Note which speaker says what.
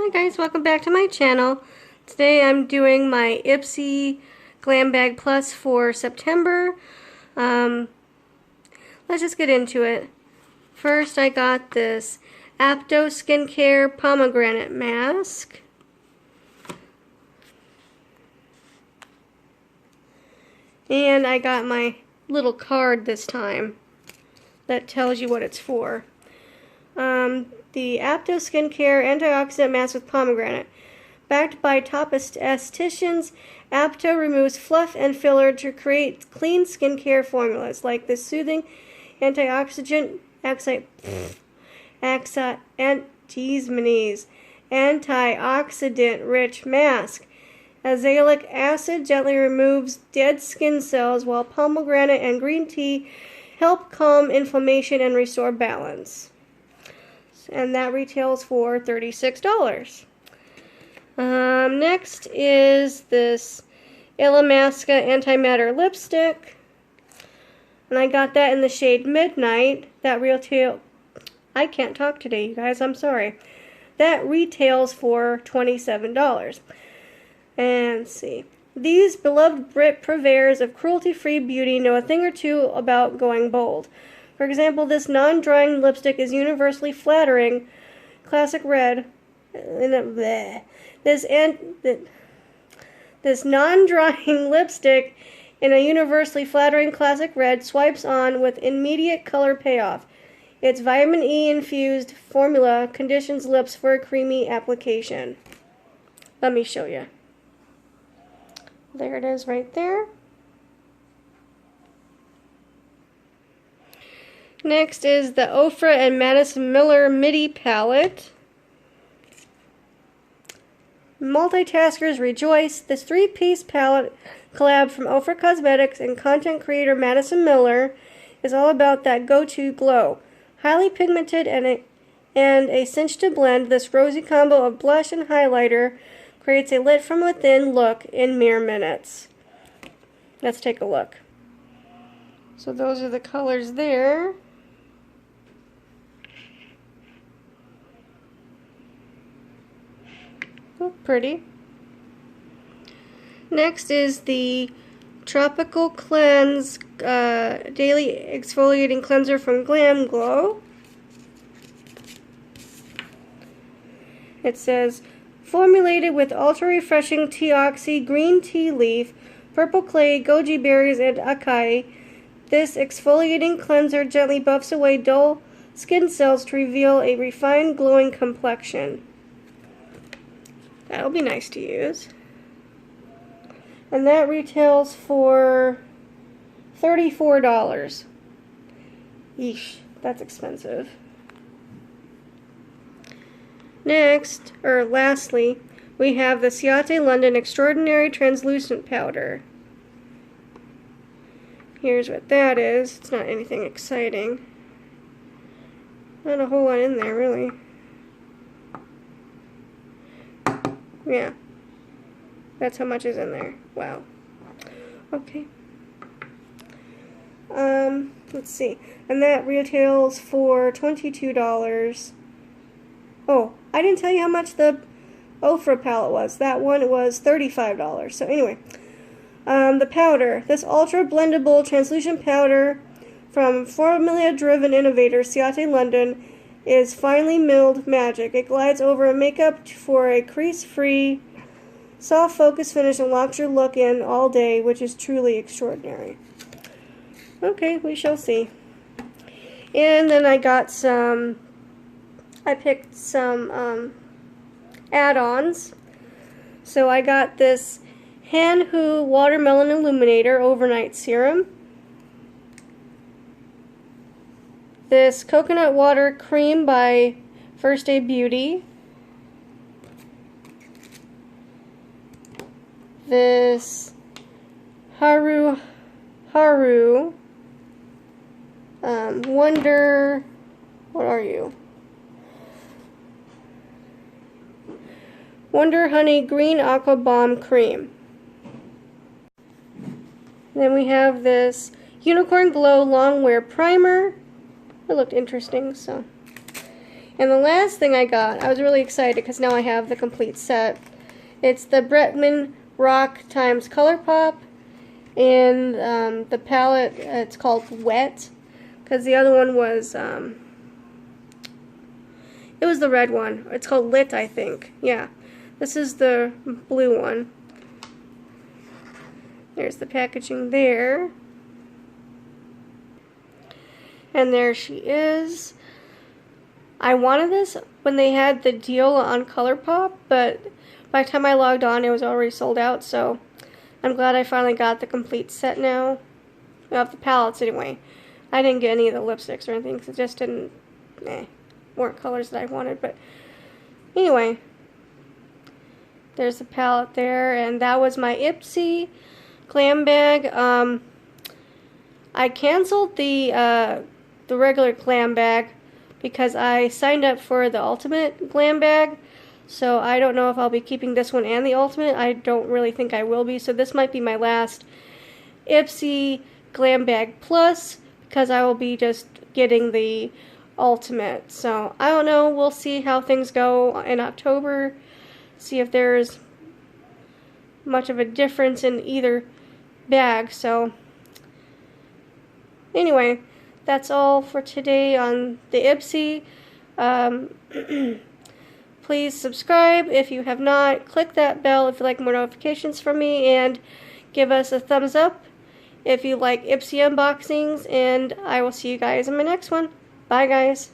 Speaker 1: Hi guys, welcome back to my channel. Today I'm doing my Ipsy Glambag Plus for September. Let's just get into it. First I got this Apto Skincare Pomegranate Mask. And I got my little card this time that tells you what it's for. The Apto Skincare Antioxidant Mask with Pomegranate. Backed by top estheticians, Apto removes fluff and filler to create clean skincare formulas like this soothing antioxidant antioxidant-rich mask. Azelaic acid gently removes dead skin cells, while pomegranate and green tea help calm inflammation and restore balance. And that retails for $36. Next is this Illamasqua Antimatter Lipstick. And I got that in the shade Midnight. That retail... I can't talk today, you guys. I'm sorry. That retails for $27. And let's see. These beloved Brit purveyors of cruelty-free beauty know a thing or two about going bold. For example, this non-drying lipstick is universally flattering. Classic red. This non-drying lipstick in a universally flattering classic red swipes on with immediate color payoff. Its vitamin E infused formula conditions lips for a creamy application. Let me show you. There it is right there. Next is the Ofra and Mattes Miller MIDI palette. Multitaskers rejoice. This three-piece palette collab from Ofra Cosmetics and content creator Madison Miller is all about that go-to glow. Highly pigmented and a cinch to blend, this rosy combo of blush and highlighter creates a lit from within look in mere minutes. Let's take a look. So those are the colors there. Oh, pretty. Next is the Tropical Cleanse Daily Exfoliating Cleanser from Glambag. It says, formulated with ultra-refreshing teoxy, green tea leaf, purple clay, goji berries, and acai, this exfoliating cleanser gently buffs away dull skin cells to reveal a refined, glowing complexion. That'll be nice to use. And that retails for $34. Yeesh, that's expensive. Next, or lastly, we have the Ciate London Extraordinary Translucent Powder. Here's what that is. It's not anything exciting. Not a whole lot in there, really. Yeah. That's how much is in there. Wow. Okay. Let's see. And that retails for $22. Oh, I didn't tell you how much the Ofra palette was. That one was $35. So anyway, the powder. This ultra blendable translucent powder from formula-driven innovator Ciate London is finely milled magic. It glides over makeup for a crease-free, soft focus finish and locks your look in all day, which is truly extraordinary. Okay, we shall see. And then I got some... I picked some add-ons. So I got this Han-Hu Watermelon Illuminator Overnight Serum. This Coconut Water Cream by First Day Beauty. This Haru Wonder... What are you? Wonder Honey Green Aqua Bomb Cream. Then we have this Unicorn Glow Long Wear Primer. It looked interesting, so. And the last thing I got, I was really excited because now I have the complete set. It's the Bretman Rock times ColourPop, and the palette, it's called Wet, because the other one was, it was the red one. It's called Lit, I think. Yeah, this is the blue one. There's the packaging there. And there she is. I wanted this when they had the deal on ColourPop, but by the time I logged on, it was already sold out, so I'm glad I finally got the complete set now. Of the palettes, anyway. I didn't get any of the lipsticks or anything, because it just didn't, weren't colors that I wanted, but anyway. There's the palette there, and that was my Ipsy Glambag. I canceled the regular Glambag because I signed up for the Ultimate Glambag, so I don't know if I'll be keeping this one and the Ultimate. I don't really think I will be, so this might be my last Ipsy Glambag Plus, because I will be just getting the Ultimate. So I don't know, we'll see how things go in October, see if there's much of a difference in either bag. So anyway, that's all for today on the Ipsy. Please subscribe if you have not. Click that bell if you like more notifications from me, and give us a thumbs up if you like Ipsy unboxings, and I will see you guys in my next one. Bye, guys.